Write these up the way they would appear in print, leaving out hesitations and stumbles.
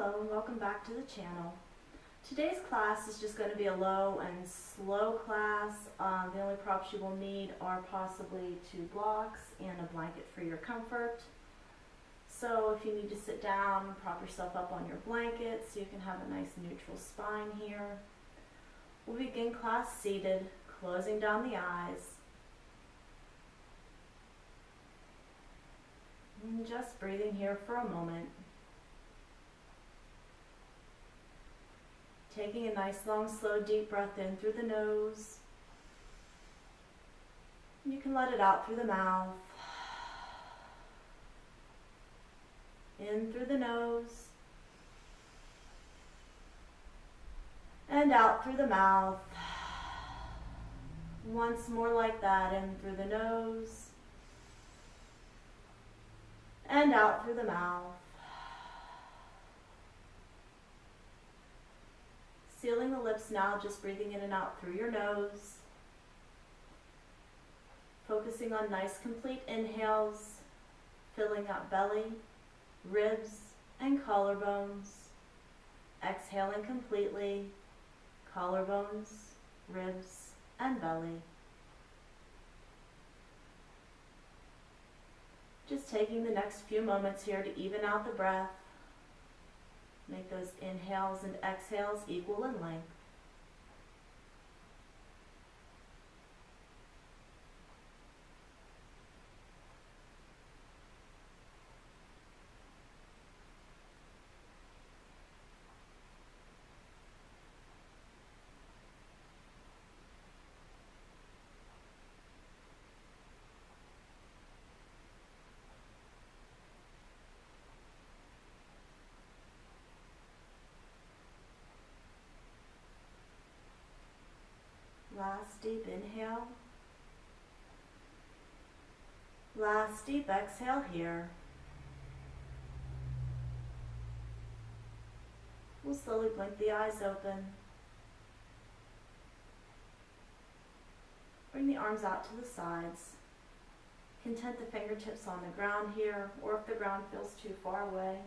Hello and welcome back to the channel. Today's class is just going to be a low and slow class. The only props you will need are possibly 2 blocks and a blanket for your comfort. So if you need to sit down, prop yourself up on your blanket so you can have a nice neutral spine here. We'll begin class seated, closing down the eyes. And just breathing here for a moment. Taking a nice, long, slow, deep breath in through the nose. You can let it out through the mouth. In through the nose. And out through the mouth. Once more like that, in through the nose. And out through the mouth. Sealing the lips now, just breathing in and out through your nose. Focusing on nice complete inhales, filling up belly, ribs, and collarbones. Exhaling completely, collarbones, ribs, and belly. Just taking the next few moments here to even out the breath. Make those inhales and exhales equal in length. Last deep inhale. Last deep exhale here. We'll slowly blink the eyes open. Bring the arms out to the sides. Content the fingertips on the ground here, or if the ground feels too far away,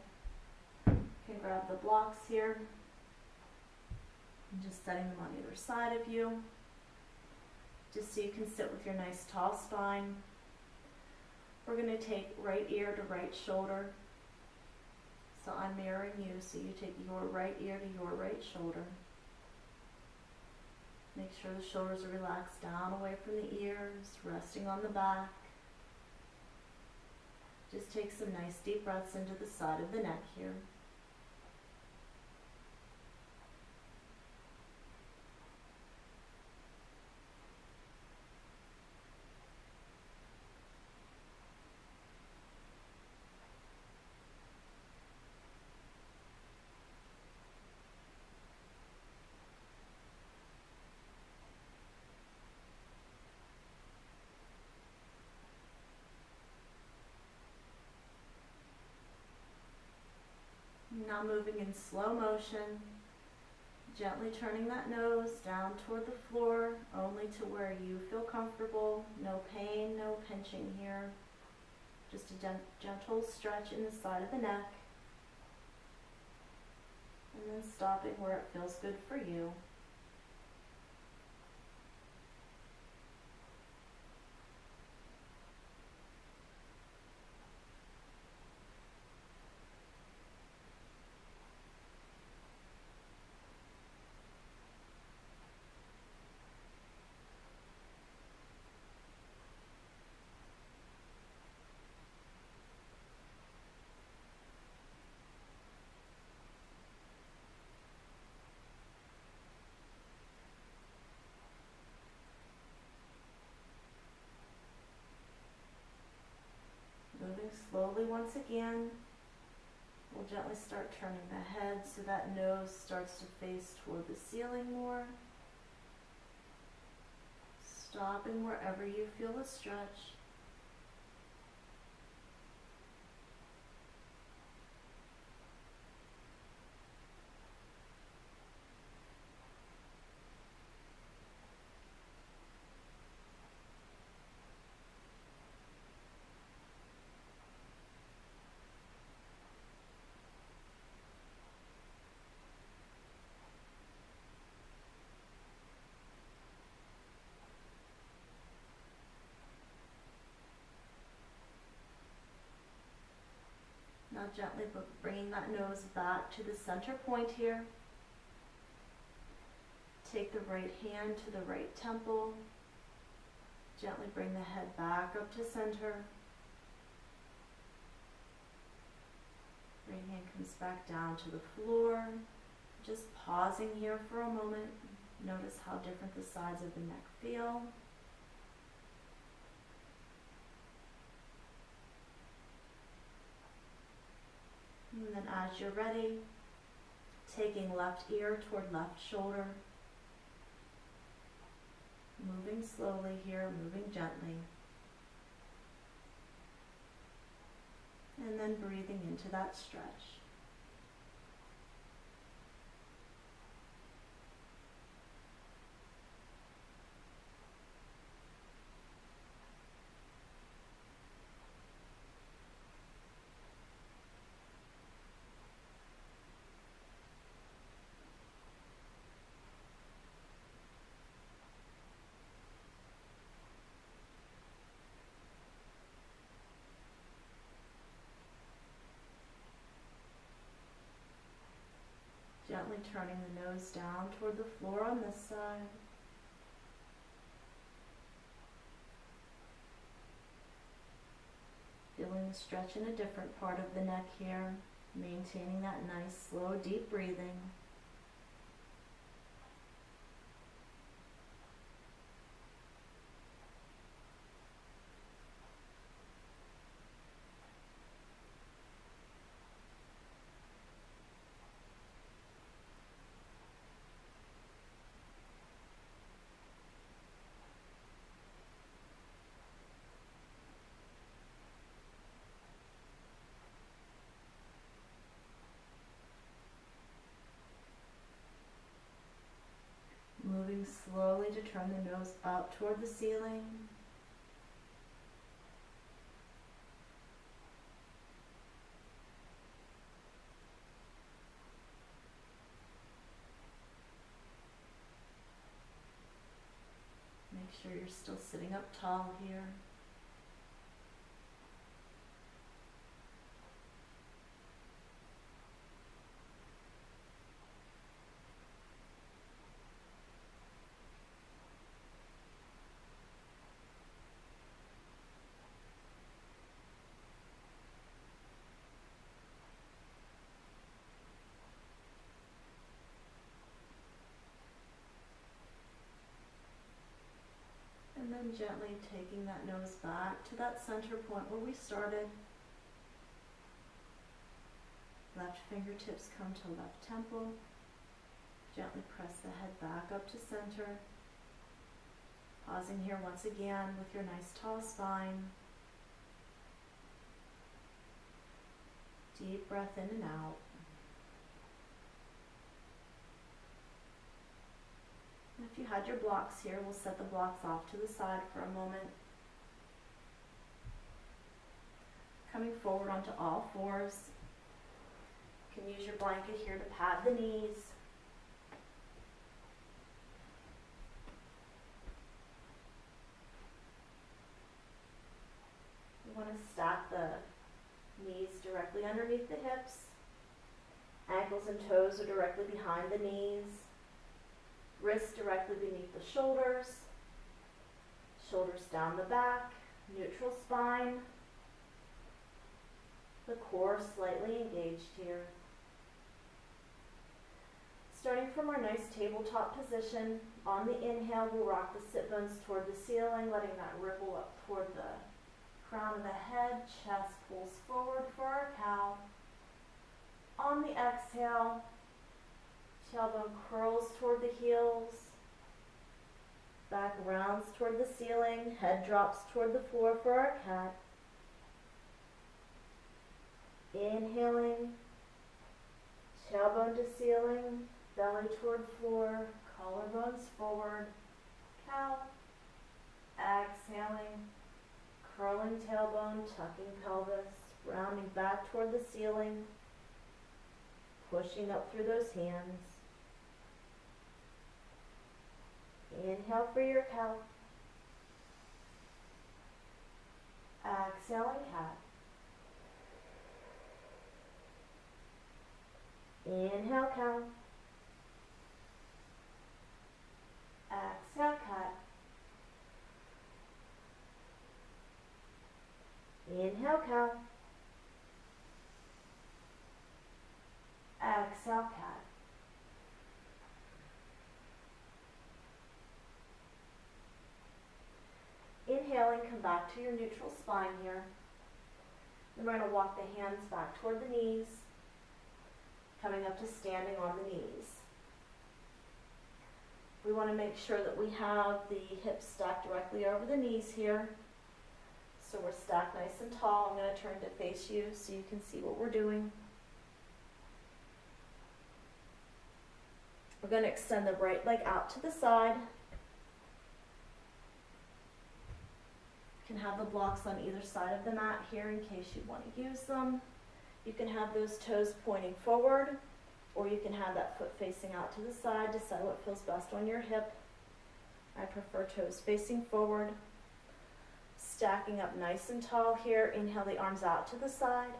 you can grab the blocks here. And just setting them on either side of you. Just so you can sit with your nice tall spine. We're going to take right ear to right shoulder. So I'm mirroring you, so you take your right ear to your right shoulder. Make sure the shoulders are relaxed down away from the ears, resting on the back. Just take some nice deep breaths into the side of the neck here. Now moving in slow motion, gently turning that nose down toward the floor, only to where you feel comfortable. No pain, no pinching here. Just a gentle stretch in the side of the neck. And then stopping where it feels good for you. Moving slowly once again, we'll gently start turning the head so that nose starts to face toward the ceiling more. Stopping wherever you feel a stretch. Now gently bringing that nose back to the center point here. Take the right hand to the right temple. Gently bring the head back up to center. Right hand comes back down to the floor. Just pausing here for a moment. Notice how different the sides of the neck feel. And then as you're ready, taking left ear toward left shoulder. Moving slowly here, moving gently. And then breathing into that stretch. Gently turning the nose down toward the floor on this side. Feeling the stretch in a different part of the neck here. Maintaining that nice, slow, deep breathing. Moving slowly to turn the nose up toward the ceiling. Make sure you're still sitting up tall here. And then gently taking that nose back to that center point where we started. Left fingertips come to left temple. Gently press the head back up to center. Pausing here once again with your nice tall spine. Deep breath in and out. And if you had your blocks here, we'll set the blocks off to the side for a moment. Coming forward onto all fours. You can use your blanket here to pad the knees. You want to stack the knees directly underneath the hips. Ankles and toes are directly behind the knees. Wrists directly beneath the shoulders. Shoulders down the back. Neutral spine. The core slightly engaged here. Starting from our nice tabletop position, on the inhale we'll rock the sit bones toward the ceiling, letting that ripple up toward the crown of the head. Chest pulls forward for our cow. On the exhale, tailbone curls toward the heels. Back rounds toward the ceiling. Head drops toward the floor for our cat. Inhaling, tailbone to ceiling, belly toward floor, collarbones forward, cow. Exhaling, curling tailbone, tucking pelvis, rounding back toward the ceiling, pushing up through those hands. Inhale for your cow. Exhaling cat. Inhale, cow. Exhale, cat. Inhale, cow. Exhale, cat. Inhaling, come back to your neutral spine here. Then we're going to walk the hands back toward the knees, coming up to standing on the knees. We want to make sure that we have the hips stacked directly over the knees here. So we're stacked nice and tall. I'm going to turn to face you so you can see what we're doing. We're going to extend the right leg out to the side. You can have the blocks on either side of the mat here in case you want to use them. You can have those toes pointing forward, or you can have that foot facing out to the side. Decide what feels best on your hip. I prefer toes facing forward. Stacking up nice and tall here. Inhale the arms out to the side.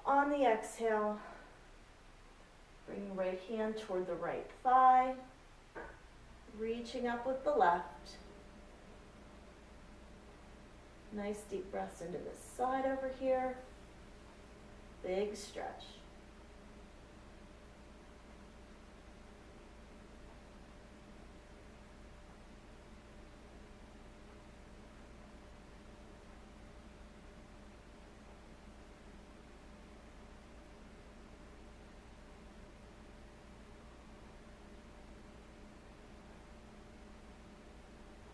On the exhale, bring right hand toward the right thigh. Reaching up with the left. Nice deep breaths into this side over here. Big stretch.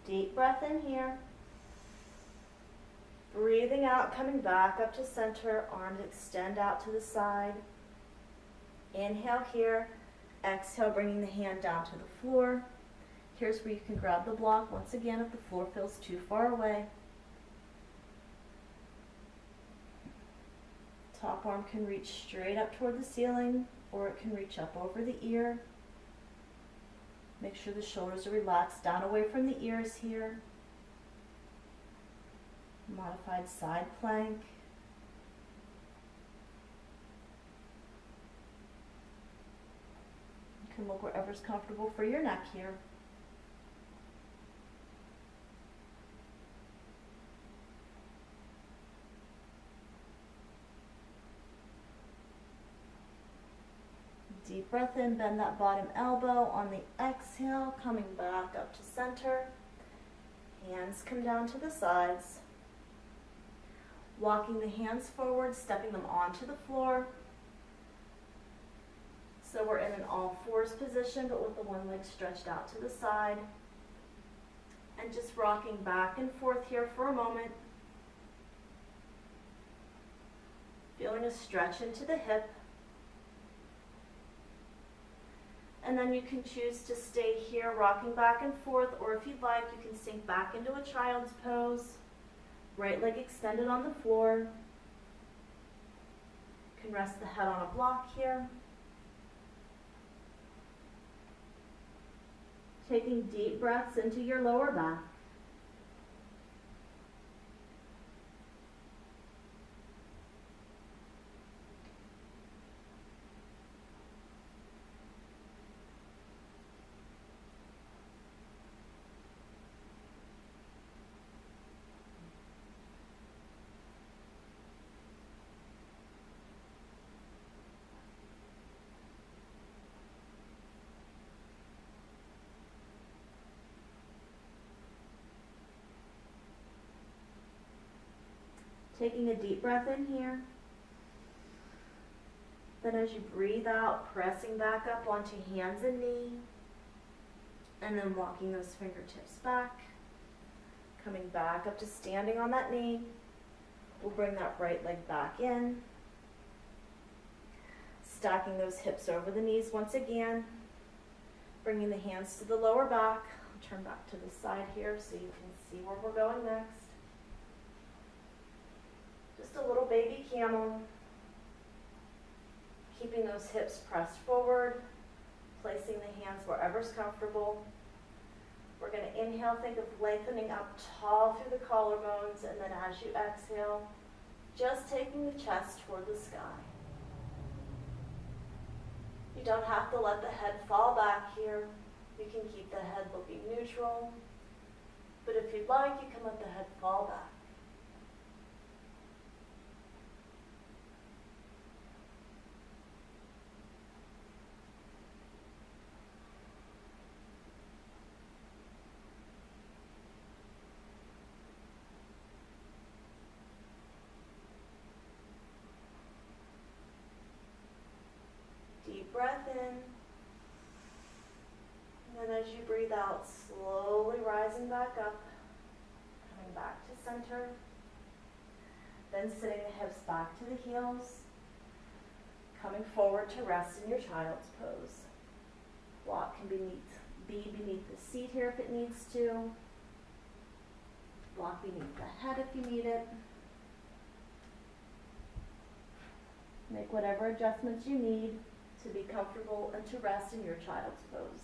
Deep breath in here. Breathing out, coming back up to center, arms extend out to the side. Inhale here, exhale, bringing the hand down to the floor. Here's where you can grab the block once again if the floor feels too far away. Top arm can reach straight up toward the ceiling, or it can reach up over the ear. Make sure the shoulders are relaxed down away from the ears here. Modified side plank. You can look wherever's comfortable for your neck here. Deep breath in, bend that bottom elbow. On the exhale, coming back up to center. Hands come down to the sides. Walking the hands forward, stepping them onto the floor. So we're in an all fours position, but with the one leg stretched out to the side. And just rocking back and forth here for a moment. Feeling a stretch into the hip. And then you can choose to stay here rocking back and forth, or if you'd like, you can sink back into a child's pose. Right leg extended on the floor. You can rest the head on a block here. Taking deep breaths into your lower back. Taking a deep breath in here. Then as you breathe out, pressing back up onto hands and knee. And then walking those fingertips back. Coming back up to standing on that knee. We'll bring that right leg back in. Stacking those hips over the knees once again. Bringing the hands to the lower back. I'll turn back to the side here so you can see where we're going next. Just a little baby camel. Keeping those hips pressed forward. Placing the hands wherever's comfortable. We're going to inhale, think of lengthening up tall through the collarbones, and then as you exhale, just taking the chest toward the sky. You don't have to let the head fall back here. You can keep the head looking neutral. But if you'd like, you can let the head fall back. Deep breath in. And then as you breathe out, slowly rising back up, coming back to center. Then sitting the hips back to the heels, coming forward to rest in your child's pose. Block can be beneath the seat here if it needs to. Block beneath the head if you need it. Make whatever adjustments you need to be comfortable and to rest in your child's pose.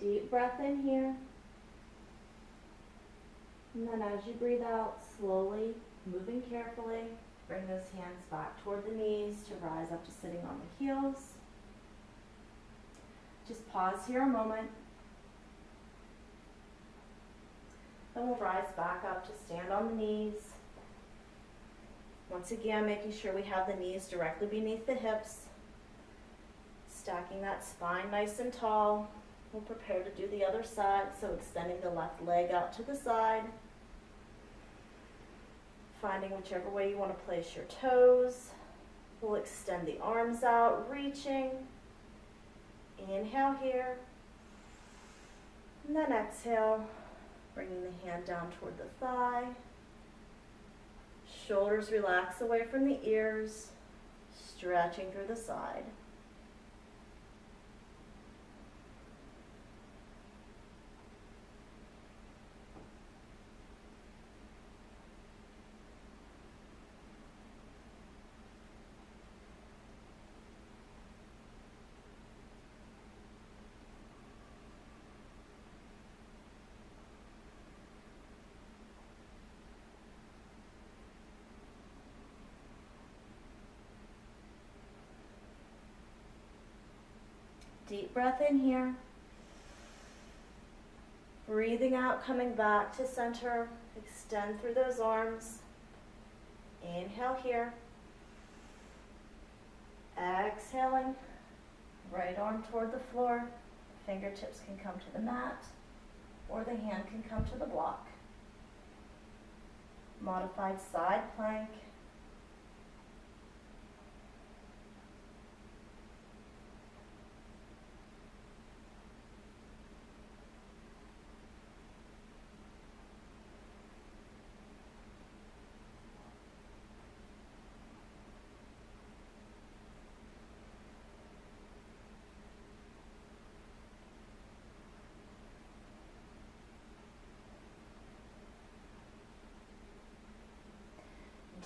Deep breath in here. And then as you breathe out, slowly, moving carefully, bring those hands back toward the knees to rise up to sitting on the heels. Just pause here a moment. Then we'll rise back up to stand on the knees. Once again, making sure we have the knees directly beneath the hips. Stacking that spine nice and tall. We'll prepare to do the other side, so extending the left leg out to the side. Finding whichever way you want to place your toes. We'll extend the arms out, reaching. Inhale here. And then exhale, bringing the hand down toward the thigh. Shoulders relax away from the ears, stretching through the side. Deep breath in here. Breathing out, coming back to center. Extend through those arms. Inhale here. Exhaling. Right arm toward the floor. Fingertips can come to the mat, or the hand can come to the block. Modified side plank.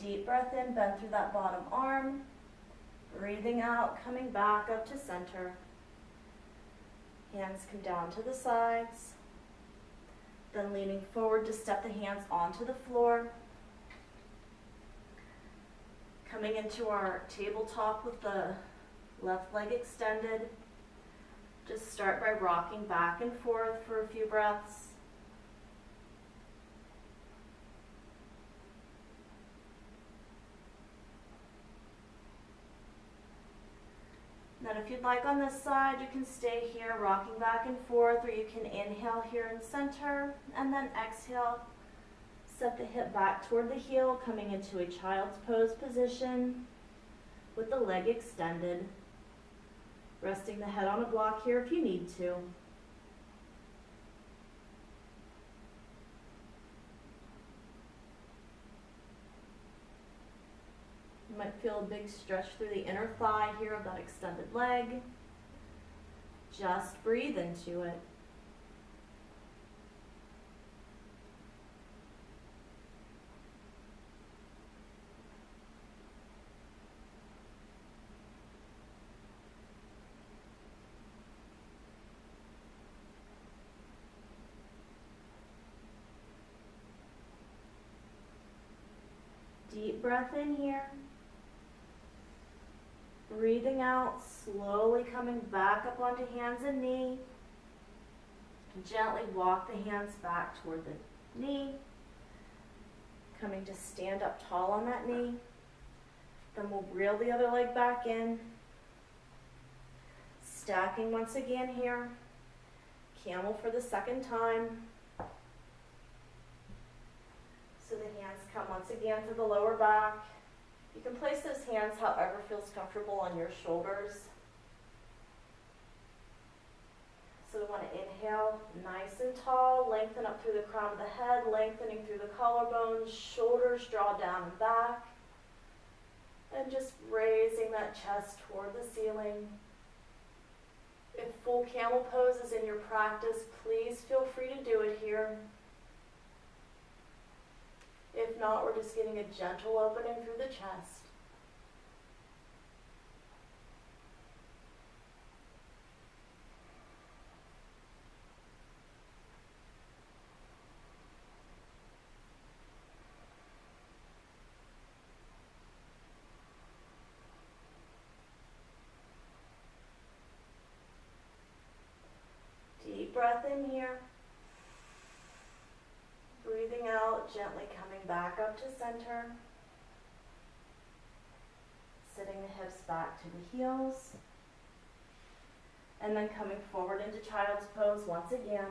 Deep breath in, bend through that bottom arm. Breathing out, coming back up to center. Hands come down to the sides. Then leaning forward to step the hands onto the floor. Coming into our tabletop with the left leg extended. Just start by rocking back and forth for a few breaths. Then if you'd like on this side, you can stay here rocking back and forth, or you can inhale here in center, and then exhale. Set the hip back toward the heel, coming into a child's pose position with the leg extended. Resting the head on a block here if you need to. You might feel a big stretch through the inner thigh here of that extended leg. Just breathe into it. Deep breath in here. Breathing out, slowly coming back up onto hands and knee. Gently walk the hands back toward the knee. Coming to stand up tall on that knee. Then we'll reel the other leg back in. Stacking once again here. Camel for the second time. So the hands come once again to the lower back. You can place those hands however feels comfortable on your shoulders. So we want to inhale nice and tall, lengthen up through the crown of the head, lengthening through the collarbones, shoulders draw down and back. And just raising that chest toward the ceiling. If full camel pose is in your practice, please feel free to do it here. If not, we're just getting a gentle opening through the chest. Deep breath in here. Breathing out, gently coming back up to center. Sitting the hips back to the heels. And then coming forward into child's pose once again.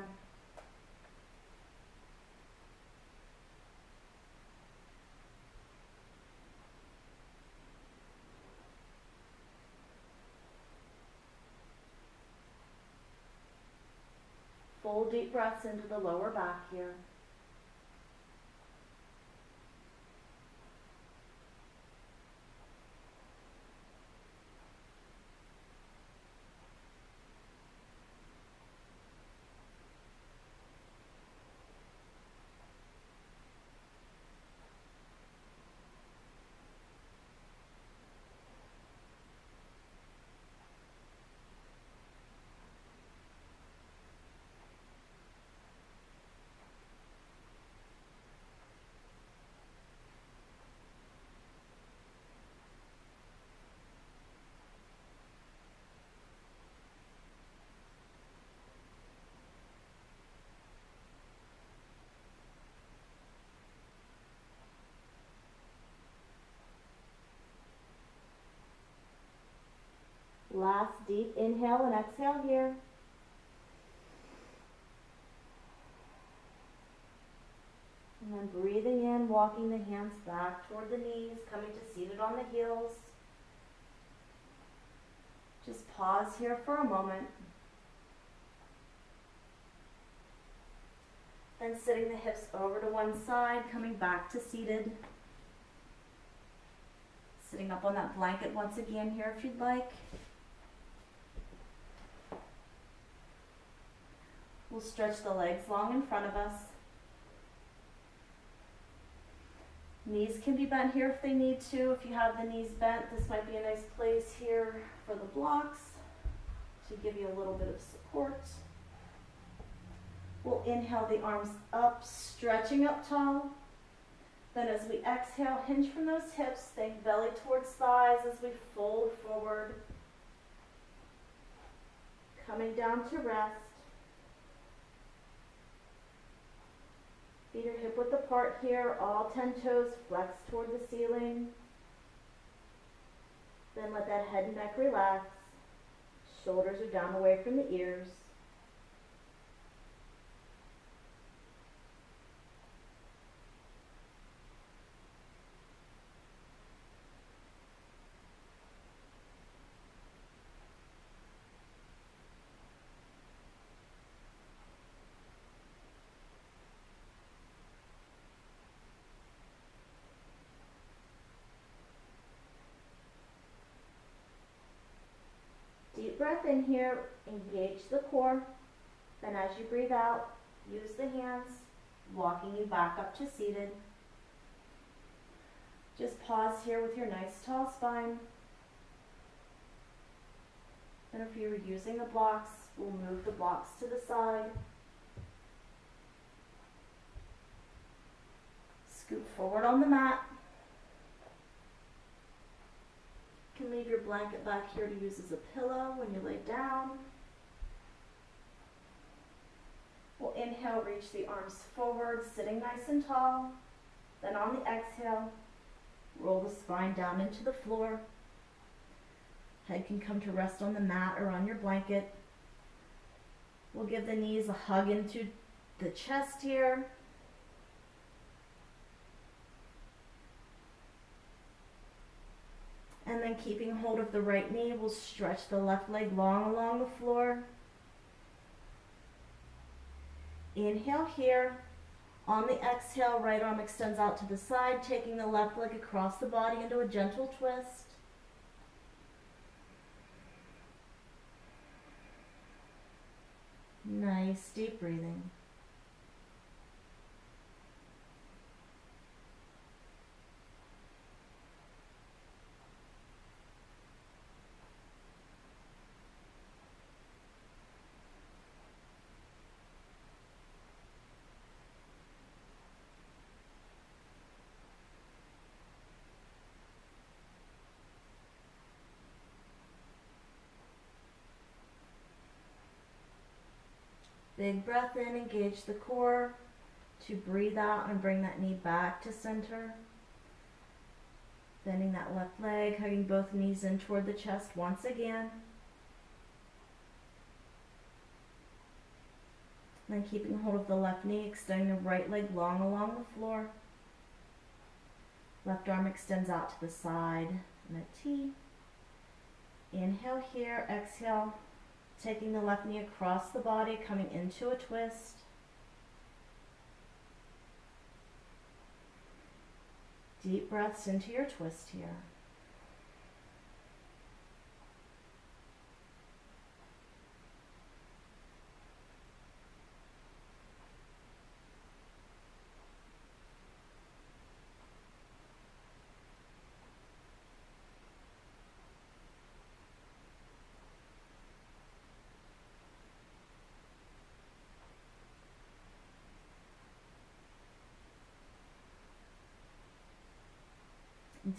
Full deep breaths into the lower back here. Last deep inhale and exhale here. And then breathing in, walking the hands back toward the knees, coming to seated on the heels. Just pause here for a moment. Then sitting the hips over to one side, coming back to seated. Sitting up on that blanket once again here if you'd like. We'll stretch the legs long in front of us. Knees can be bent here if they need to. If you have the knees bent, this might be a nice place here for the blocks to give you a little bit of support. We'll inhale the arms up, stretching up tall. Then as we exhale, hinge from those hips, think belly towards thighs as we fold forward. Coming down to rest. Feet are hip width apart here, all 10 toes flex toward the ceiling. Then let that head and neck relax. Shoulders are down away from the ears. Deep breath in here, engage the core. Then as you breathe out, use the hands, walking you back up to seated. Just pause here with your nice tall spine. And if you're using the blocks, we'll move the blocks to the side. Scoot forward on the mat. You can leave your blanket back here to use as a pillow when you lay down. We'll inhale, reach the arms forward, sitting nice and tall. Then on the exhale, roll the spine down into the floor. Head can come to rest on the mat or on your blanket. We'll give the knees a hug into the chest here. And then keeping hold of the right knee, we'll stretch the left leg long along the floor. Inhale here. On the exhale, right arm extends out to the side, taking the left leg across the body into a gentle twist. Nice deep breathing. Big breath in, engage the core. To breathe out and bring that knee back to center. Bending that left leg, hugging both knees in toward the chest once again. Then keeping hold of the left knee, extending the right leg long along the floor. Left arm extends out to the side in a T. Inhale here, exhale. Taking the left knee across the body, coming into a twist. Deep breaths into your twist here.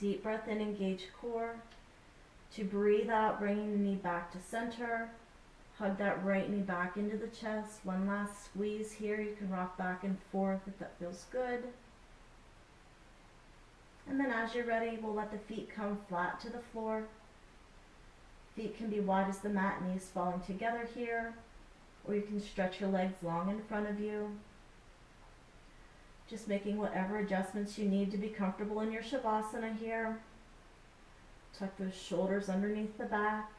Deep breath in, engage core. To breathe out, bringing the knee back to center. Hug that right knee back into the chest. One last squeeze here. You can rock back and forth if that feels good. And then as you're ready, we'll let the feet come flat to the floor. Feet can be wide as the mat, knees falling together here. Or you can stretch your legs long in front of you. Just making whatever adjustments you need to be comfortable in your Shavasana here. Tuck those shoulders underneath the back.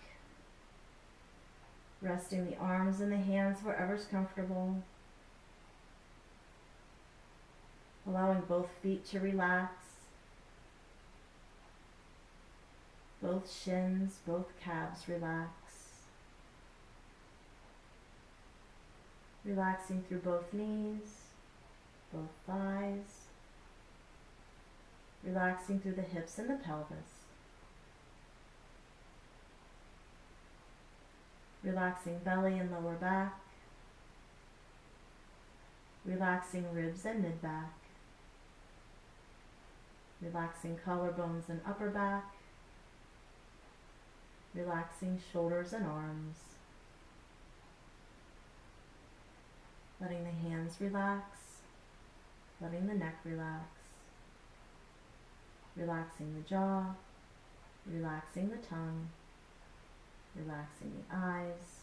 Resting the arms and the hands wherever's comfortable. Allowing both feet to relax. Both shins, both calves relax. Relaxing through both knees. Both thighs, relaxing through the hips and the pelvis, relaxing belly and lower back, relaxing ribs and mid-back, relaxing collarbones and upper back, relaxing shoulders and arms, letting the hands relax. Letting the neck relax, relaxing the jaw, relaxing the tongue, relaxing the eyes,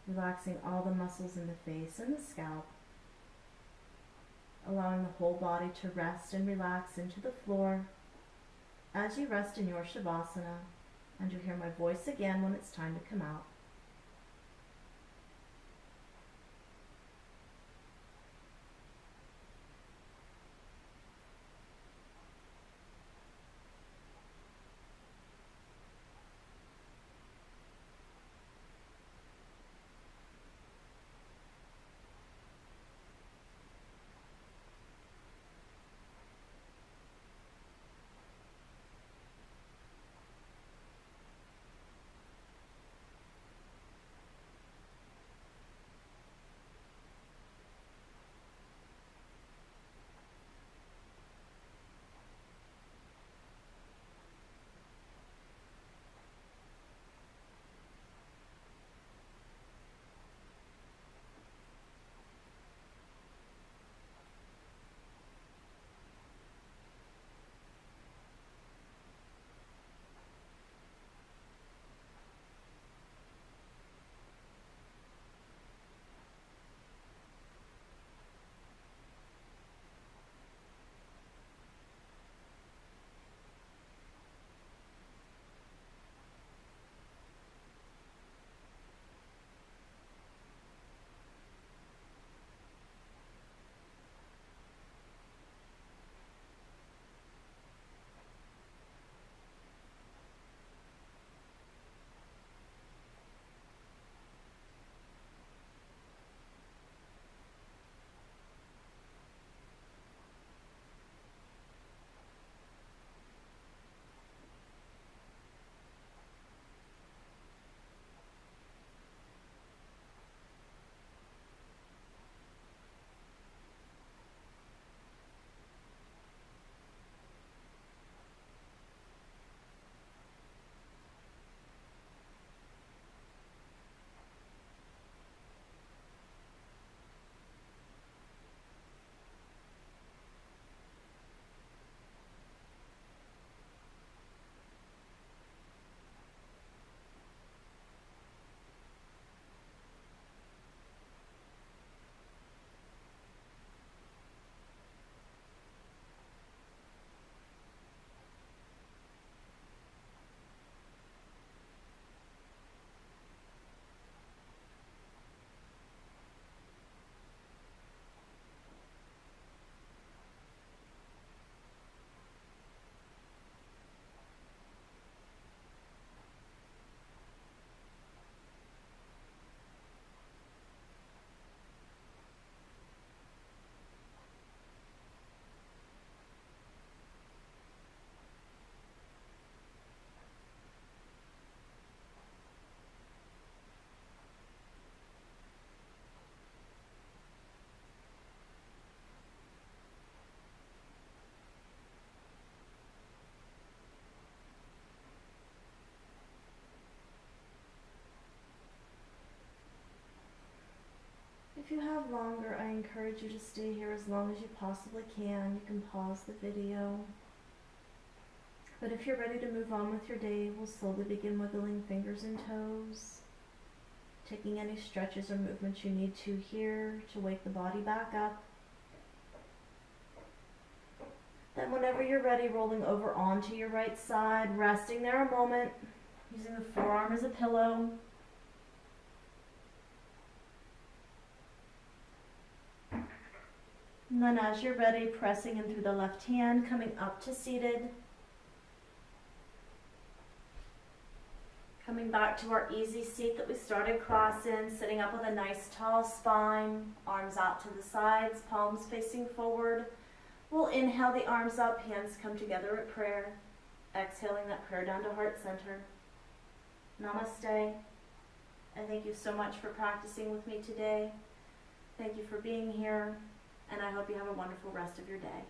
relaxing all the muscles in the face and the scalp, allowing the whole body to rest and relax into the floor as you rest in your Shavasana, and you'll hear my voice again when it's time to come out. If you have longer, I encourage you to stay here as long as you possibly can. You can pause the video. But if you're ready to move on with your day, we'll slowly begin wiggling fingers and toes, taking any stretches or movements you need to here to wake the body back up. Then whenever you're ready, rolling over onto your right side, resting there a moment, using the forearm as a pillow. And then as you're ready, pressing in through the left hand, coming up to seated. Coming back to our easy seat that we started class in, sitting up with a nice tall spine, arms out to the sides, palms facing forward. We'll inhale the arms up, hands come together at prayer. Exhaling that prayer down to heart center. Namaste. And thank you so much for practicing with me today. Thank you for being here. And I hope you have a wonderful rest of your day.